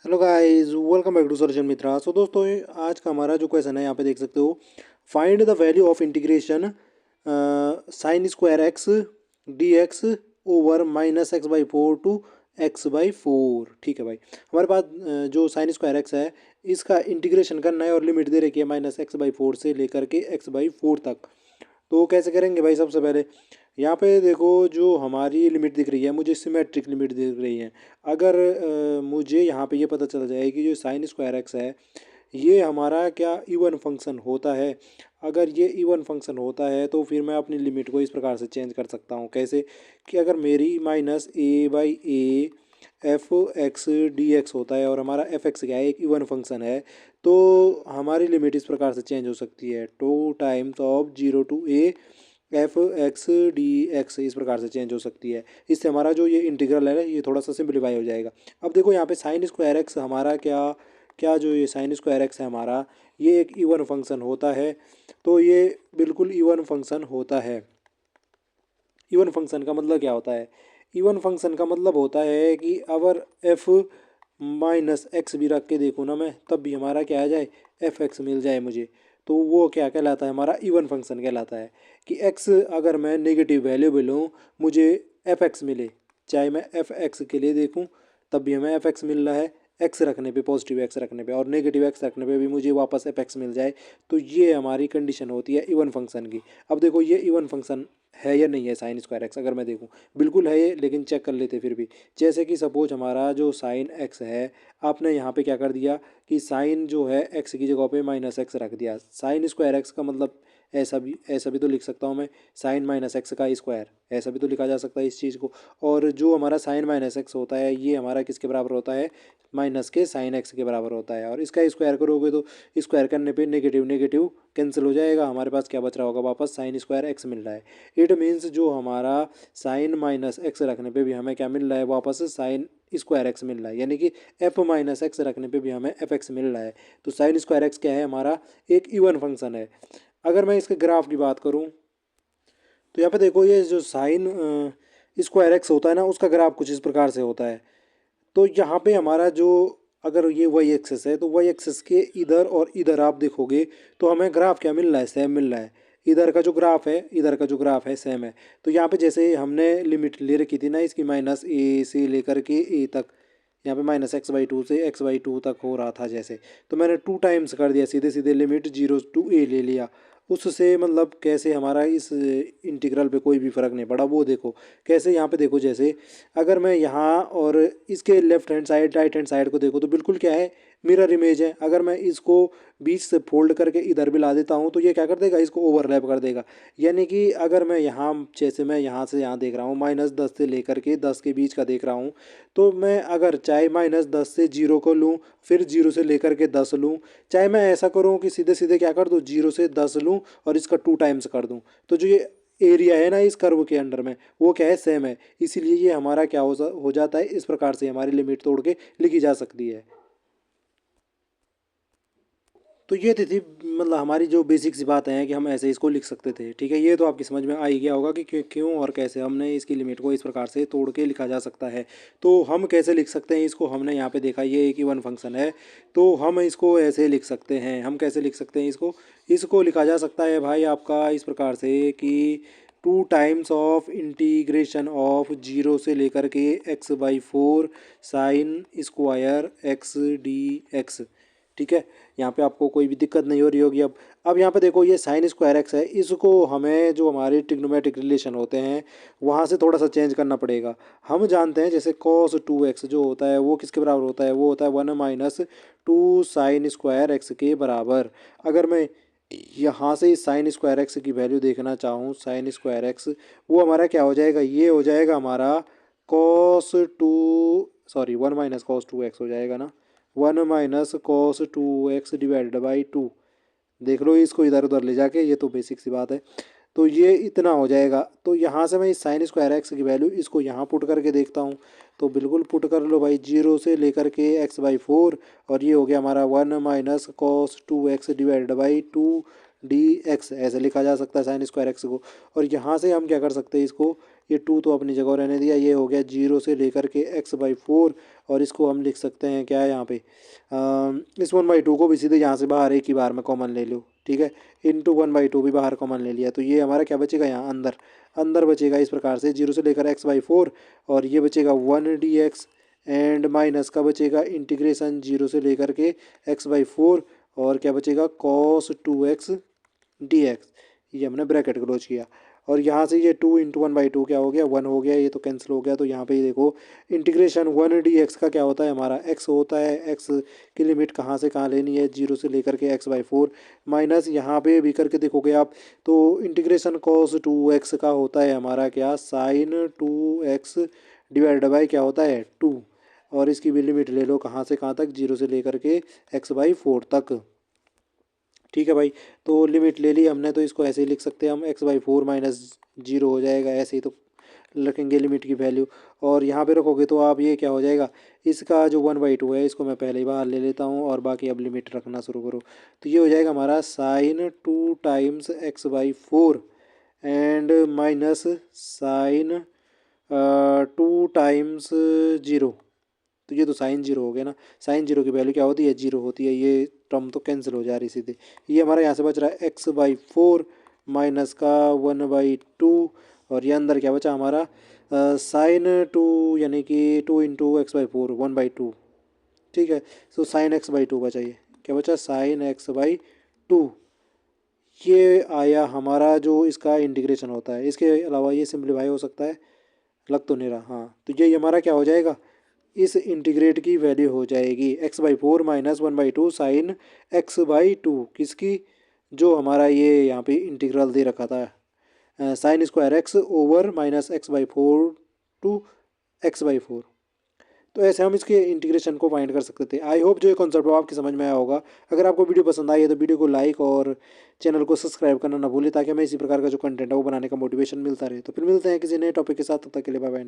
Hello guys, welcome back to surgeon Mitra. So दोस्तों, आज का हमारा जो क्वेश्चन है यहाँ पे देख सकते हो। Find the value of integration sine square x d x over minus x by four to x by four. ठीक है भाई, हमारे पास जो साइन स्क्वायर एक्स है इसका इंटीग्रेशन करना है और लिमिट दे रखी है माइनस एक्स बाई फोर से लेकर के एक्स बाई फोर तक। तो कैसे करेंगे भाई? सबसे पहले यहाँ पे देखो, जो हमारी लिमिट दिख रही है मुझे सिमेट्रिक लिमिट दिख रही है। अगर मुझे यहाँ पे ये पता चल जाए कि जो साइन स्क्वायर एक्स है ये हमारा क्या इवन फंक्शन होता है। अगर ये इवन फंक्शन होता है तो फिर मैं अपनी लिमिट को इस प्रकार से चेंज कर सकता हूँ। कैसे कि अगर मेरी minus A by A f x d x होता है और हमारा एफ एक्स क्या है, एक इवन फंक्शन है, तो हमारी लिमिट इस प्रकार से चेंज हो सकती है। Two times of zero to a f x d x इस प्रकार से चेंज हो सकती है। इससे हमारा जो ये इंटीग्रल है ये थोड़ा सा सिंप्लीफाई हो जाएगा। अब देखो यहाँ पे साइन स्क्वायर एक्स हमारा क्या क्या जो ये साइन स्क्वायर एक्स है हमारा ये एक इवन फंक्शन होता है। तो ये बिल्कुल इवन फंक्शन होता है। इवन फंक्शन का मतलब क्या होता है? इवन फंक्शन का मतलब होता है कि अगर एफ माइनस एक्स भी रख के देखूँ ना मैं, तब भी हमारा क्या आ जाए, एफ एक्स मिल जाए मुझे। तो वो क्या कहलाता है? हमारा इवन फंक्शन कहलाता है। कि एक्स अगर मैं नेगेटिव वैल्यू भी लूँ मुझे एफ एक्स मिले, चाहे मैं एफ एक्स के लिए देखूँ तब भी हमें एफ एक्स मिल रहा है। एक्स रखने पे, पॉजिटिव एक्स रखने पे और नेगेटिव एक्स रखने पे भी मुझे वापस एफ एक्स मिल जाए। तो ये हमारी कंडीशन होती है इवन फंक्शन की। अब देखो ये इवन फंक्शन है या नहीं है साइन स्क्वायर एक्स? अगर मैं देखूँ बिल्कुल है ये, लेकिन चेक कर लेते फिर भी। जैसे कि सपोज हमारा जो साइन एक्स है, आपने यहाँ पे क्या कर दिया कि साइन जो है एक्स की जगह पे माइनस एक्स रख दिया। साइन स्क्वायर एक्स का मतलब ऐसा भी तो लिख सकता हूँ मैं, साइन माइनस एक्स का स्क्वायर, ऐसा भी तो लिखा जा सकता है इस चीज़ को। और जो हमारा साइन माइनस एक्स होता है ये हमारा किसके बराबर होता है? माइनस के साइन एक्स के बराबर होता है। और इसका स्क्वायर करोगे तो स्क्वायर करने पे नेगेटिव नेगेटिव कैंसिल हो जाएगा, हमारे पास क्या बच रहा होगा? वापस साइन स्क्वायर एक्स मिल रहा है। इट मीन्स जो हमारा साइन माइनस एक्स रखने पे भी हमें क्या मिल रहा है? वापस साइन स्क्वायर एक्स मिल रहा है। यानी कि एफ माइनस एक्स रखने पे भी हमें एफ एक्स मिल रहा है। तो साइन स्क्वायर एक्स क्या है? हमारा एक इवन फंक्शन है। अगर मैं इसके ग्राफ की बात करूँ तो यहाँ पे देखो, ये जो साइन स्क्वायर एक्स होता है ना उसका ग्राफ कुछ इस प्रकार से होता है। तो यहाँ पे हमारा जो, अगर ये वाई एक्सेस है तो वाई एक्सेस के इधर और इधर आप देखोगे तो हमें ग्राफ क्या मिल रहा है? सेम मिल रहा है। इधर का जो ग्राफ है, इधर का जो ग्राफ है सेम है। तो यहाँ पे जैसे हमने लिमिट ले रखी थी ना इसकी, माइनस ए से लेकर के ए तक, यहाँ पे माइनस एक्स बाई टू से एक्स बाई टू तक हो रहा था जैसे, तो मैंने टू टाइम्स कर दिया, सीधे सीधे लिमिट जीरो टू ए ले लिया। उससे मतलब कैसे हमारा इस इंटीग्रल पे कोई भी फ़र्क नहीं पड़ा। वो देखो कैसे, यहाँ पे देखो जैसे अगर मैं यहाँ और इसके left hand side right hand side को देखो तो बिल्कुल क्या है, मिरर इमेज है। अगर मैं इसको बीच से फोल्ड करके इधर भी ला देता हूँ तो ये क्या कर देगा? इसको ओवरलैप कर देगा। यानी कि अगर मैं यहाँ, जैसे मैं यहाँ से यहाँ देख रहा हूँ, माइनस दस से लेकर के दस के बीच का देख रहा हूँ, तो मैं अगर चाहे माइनस दस से जीरो को लूँ, फिर जीरो से लेकर के दस लूँ, चाहे मैं ऐसा करूँ कि सीधे सीधे क्या कर दूँ, जीरो से दस लूँ और इसका टू टाइम्स कर दूँ, तो जो ये एरिया है ना इस कर्व के अंडर में वो क्या है? सेम है। इसीलिए ये हमारा क्या हो जाता है, इस प्रकार से हमारी लिमिट तोड़ के लिखी जा सकती है। तो ये थी मतलब हमारी जो बेसिक सी बात है कि हम ऐसे इसको लिख सकते थे। ठीक है, ये तो आपकी समझ में आ ही गया होगा कि क्यों और कैसे हमने इसकी लिमिट को इस प्रकार से तोड़ के लिखा जा सकता है। तो हम कैसे लिख सकते हैं इसको? हमने यहाँ पे देखा ये एक इवन फंक्शन है, तो हम इसको ऐसे लिख सकते हैं। हम कैसे लिख सकते हैं इसको? इसको लिखा जा सकता है भाई आपका इस प्रकार से कि to times of integration of zero से लेकर के x by four sine square x d x. ठीक है, यहाँ पे आपको कोई भी दिक्कत नहीं हो रही होगी। अब यहाँ पे देखो, ये साइन स्क्वायर एक्स है, इसको हमें जो हमारे ट्रिग्नोमेट्रिक रिलेशन होते हैं वहाँ से थोड़ा सा चेंज करना पड़ेगा। हम जानते हैं जैसे कॉस टू एक्स जो होता है वो किसके बराबर होता है? वो होता है one minus two sign square x के बराबर। अगर मैं यहाँ से इस साइन स्क्वायर एक्स की वैल्यू देखना चाहूँ, साइन स्क्वायर एक्स वो हमारा क्या हो जाएगा? ये हो जाएगा हमारा cos two, sorry one minus cos two x हो जाएगा ना, one minus cos two x divided by two. देख लो इसको इधर उधर ले जाके, ये तो बेसिक सी बात है। तो ये इतना हो जाएगा। तो यहाँ से मैं इस साइन स्क्वायर एक्स की वैल्यू इसको यहाँ पुट करके देखता हूँ, तो बिल्कुल पुट कर लो भाई, जीरो से लेकर के एक्स बाई फोर, और ये हो गया हमारा one minus cos two x divided by two D x. ऐसे लिखा जा सकता है साइन स्क्वायर एक्स को। और यहाँ से हम क्या कर सकते हैं इसको, ये 2 तो अपनी जगह रहने दिया। ये हो गया 0 से लेकर के x/4 और इसको हम लिख सकते हैं क्या है यहाँ पे इस 1/2 को भी सीधे यहाँ से बाहर एक ही बार में कॉमन ले लो, ठीक है। इंटू 1/2 भी बाहर कॉमन ले लिया, तो ये हमारा क्या बचेगा यहाँ अंदर अंदर बचेगा इस प्रकार से 0 से लेकर x/4 और ये बचेगा 1 dx एंड माइनस का बचेगा इंटीग्रेशन 0 से लेकर के x/4 और क्या बचेगा cos 2x dx। ये हमने ब्रैकेट क्लोज किया और यहाँ से ये 2 इंटू 1/2 क्या हो गया 1 हो गया, ये तो कैंसिल हो गया। तो यहाँ पे ये देखो इंटीग्रेशन 1 dx का क्या होता है हमारा x होता है। x की लिमिट कहाँ से कहाँ लेनी है 0 से लेकर के x/4 माइनस यहाँ पे भी करके देखोगे आप तो इंटीग्रेशन cos 2x का होता है हमारा क्या sin 2x डिवाइड बाई क्या होता है 2 और इसकी भी लिमिट ले लो कहाँ से कहाँ तक 0 से लेकर के x/4 तक, ठीक है भाई। तो लिमिट ले ली हमने तो इसको ऐसे ही लिख सकते हैं हम x/4 माइनस 0 हो जाएगा, ऐसे ही तो रखेंगे लिमिट की वैल्यू और यहाँ पे रखोगे तो आप ये क्या हो जाएगा इसका जो 1/2 है इसको मैं पहले ही बाहर ले लेता हूँ और बाकी अब लिमिट रखना शुरू करो। तो ये हो जाएगा हमारा sin 2 times x/4 and minus sin 2 times 0। तो ये तो sin 0 हो गया ना, sin 0 की वैल्यू क्या होती है 0 होती है, ये टर्म तो कैंसिल हो जा रही सीधे। ये हमारा यहाँ से बच रहा है x/4 माइनस का 1/2 और ये अंदर क्या बचा हमारा sin 2 यानी कि 2 इंटू x/4 1/2, ठीक है। सो sin x/2 बचा, ये क्या बचा sin x/2। ये आया हमारा जो इसका इंटीग्रेशन होता है, इसके अलावा ये सिंप्लीफाई हो सकता है, लग तो नहीं रहा, हाँ। तो ये हमारा क्या हो जाएगा इस इंटीग्रेट की वैल्यू हो जाएगी x/4 माइनस 1/2 साइन x/2 किसकी जो हमारा ये यहाँ पे इंटीग्रल दे रखा था sine square x over minus x/4 to x/4। तो ऐसे हम इसके इंटीग्रेशन को फाइंड कर सकते थे। आई होप जो ये कॉन्सेप्ट वो आपकी समझ में आया होगा। अगर आपको वीडियो पसंद आई है तो वीडियो को लाइक और चैनल को सब्सक्राइब करना ना भूलें ताकि हमें इसी प्रकार का जो कंटेंट है वो बनाने का मोटिवेशन मिलता रहे। तो फिर मिलते हैं किसी नए टॉपिक के साथ, तब तक के लिए बाय बाय।